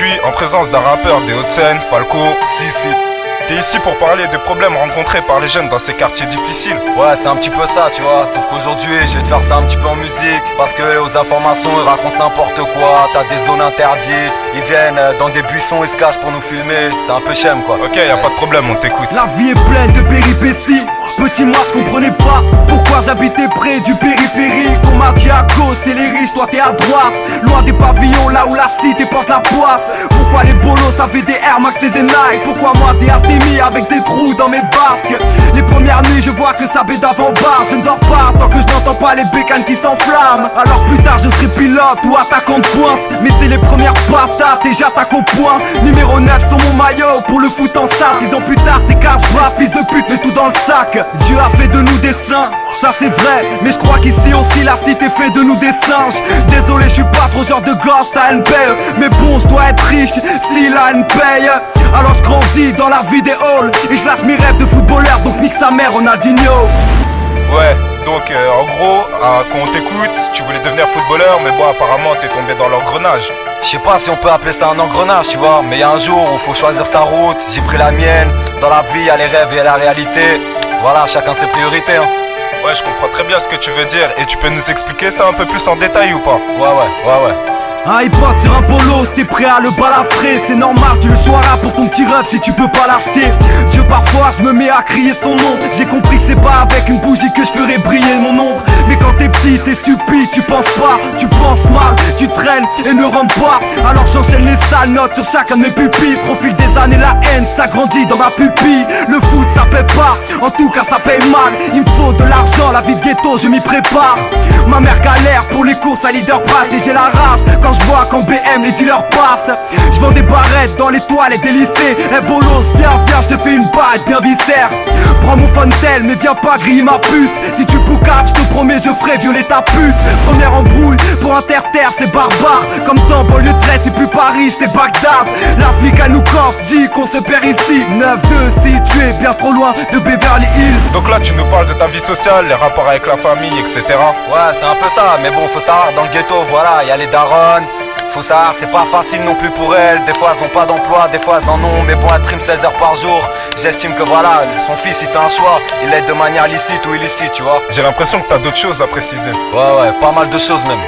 Puis en présence d'un rappeur des Hauts-de-Seine, Falco, si. T'es ici pour parler des problèmes rencontrés par les jeunes dans ces quartiers difficiles. Ouais, c'est un petit peu ça, tu vois. Sauf qu'aujourd'hui, je vais te faire ça un petit peu en musique. Parce que aux informations, ils racontent n'importe quoi. T'as des zones interdites. Ils viennent dans des buissons, ils se cachent pour nous filmer. C'est un peu chème, quoi. Ok, y a pas de problème, on t'écoute. La vie est pleine de péripéties. Petit moi je comprenais pas pourquoi j'habitais près du périphérique. On m'a dit à gauche c'est les riches, toi t'es à droite. Loin des pavillons là où la cité porte la poisse. Pourquoi les bolos avaient des Air Max et des Nike? Pourquoi moi des Artemis avec des trous dans mes basques? Les premières nuits je vois que ça baie d'avant-barre. Je ne dors pas tant que je n'entends pas les bécanes qui s'enflamment. Alors plus tard je serai pilote ou attaquant de pointe. Mais c'est les premières patates et j'attaque au point. Numéro 9 sur mon maillot pour le foot en salle. 6 ans plus tard c'est cash bras, fils de pute, mais tout dans le sac. Dieu a fait de nous des saints, ça c'est vrai. Mais je crois qu'ici aussi la cité fait de nous des singes. Désolé je suis pas trop genre de gosse à une paye. Mais bon je dois être riche si la haine paye. Alors je grandis dans la vie des halls. Et je lâche mes rêves de footballeur. Donc nique sa mère Ronaldinho. Ouais, donc en gros, quand on t'écoute, tu voulais devenir footballeur, mais bon apparemment t'es tombé dans l'engrenage. Je sais pas si on peut appeler ça un engrenage, tu vois. Mais y a un jour où faut choisir sa route. J'ai pris la mienne. Dans la vie y a les rêves et y a la réalité. Voilà, chacun ses priorités, hein. Ouais, je comprends très bien ce que tu veux dire. Et tu peux nous expliquer ça un peu plus en détail ou pas? Ouais. Un hip-hop sur un polo, c'est prêt à le balafrer. C'est normal, tu le choiras pour ton petit ref si tu peux pas l'acheter. Dieu parfois je me mets à crier son nom. J'ai compris que c'est pas avec une bougie que je ferai briller mon ombre. Mais quand t'es petit, t'es stupide, tu penses pas, tu penses mal, tu traînes et ne rentres pas. Alors j'enchaîne les sales notes sur chacun de mes pupitres. Au fil des années la haine s'agrandit dans ma pupille. Le foot ça paie pas, en tout cas ça paye mal. Il me faut de l'argent, la vie de ghetto je m'y prépare. Ma mère galère pour les courses à leader pass. Et j'ai la rage quand je vois qu'en BM les dealers passent. Je vends des barrettes dans les toilettes des lycées. Eh bolos, viens, je te fais une barrette bien viscère. Prends mon Fontel, mais viens pas griller ma puce. Si tu poucaves, je te promets, je ferai violer ta pute. Première embrouille pour un terre-terre, c'est barbare. Comme dans banlieue 13, c'est plus Paris, c'est Bagdad. La flic à nous coffre, dit qu'on se perd ici. 9-2, si tu es bien trop loin de Beverly Hills. Donc là tu nous parles de ta vie sociale, les rapports avec la famille, etc. Ouais, c'est un peu ça. Mais bon, faut savoir, dans le ghetto, voilà, y a les darons. Faut savoir, c'est pas facile non plus pour elles. Des fois elles ont pas d'emploi, des fois elles en ont. Mais bon, elles triment 16 heures par jour. J'estime que voilà, son fils il fait un choix. Il l'aide de manière licite ou illicite, tu vois. J'ai l'impression que t'as d'autres choses à préciser. Ouais, pas mal de choses même.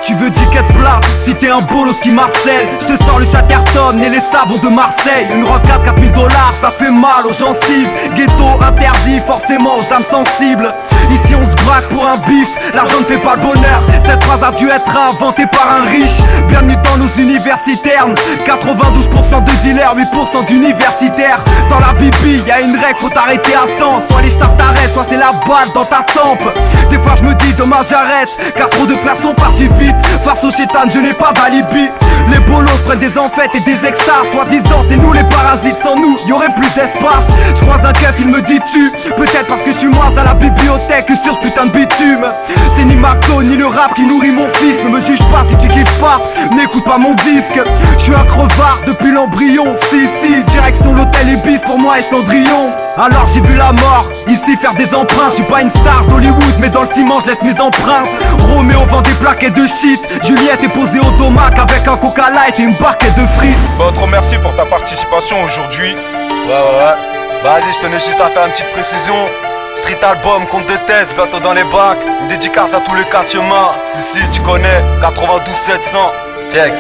Tu veux ticket plat, si t'es un bolos qui marcelle. Je te sors le Chatterton et les savons de Marseille. Une rocade 4000 $, ça fait mal aux gencives. Ghetto interdit forcément aux âmes sensibles. Ici on se braque pour un bif, l'argent ne fait pas le bonheur. Cette phrase a dû être inventée par un riche. Bienvenue dans nos universitaires. 92% de dealers, 8% d'universitaires. Dans la bibi, y'a une règle, faut t'arrêter à temps. Soit les stars t'arrêtent, soit c'est la balle dans ta tempe. Des fois je me dis dommage j'arrête, car trop de frères sont partis vite. Face au chétan, je n'ai pas d'alibi. Les bolos prennent des enfêtes et des extras. Soi-disant c'est nous les parasites, sans nous y'aurait plus d'espace. Je croise un keuf, il me dit tu. Peut-être parce que je suis moins à la bibliothèque que sur ce putain de bitume. C'est ni Marco ni le rap qui nourrit mon fils. Ne me juge pas si tu kiffes pas, n'écoute pas mon disque. Je suis un crevard depuis l'embryon. Si, direction l'hôtel Ibis pour moi et Cendrillon. Alors j'ai vu la mort, ici faire des emprunts. Je suis pas une star d'Hollywood mais dans le ciment je laisse mes empreintes. Roméo vend des plaquettes de shit. Juliette est posée au domac avec un coca light et une barquette de frites. Bon, trop merci pour ta participation aujourd'hui. Ouais. Vas-y, je tenais juste à faire une petite précision. Street album, compte de thèse, bientôt dans les bacs. Une dédicace à tous les quatre chemins. Si, tu connais, 92 700. Check.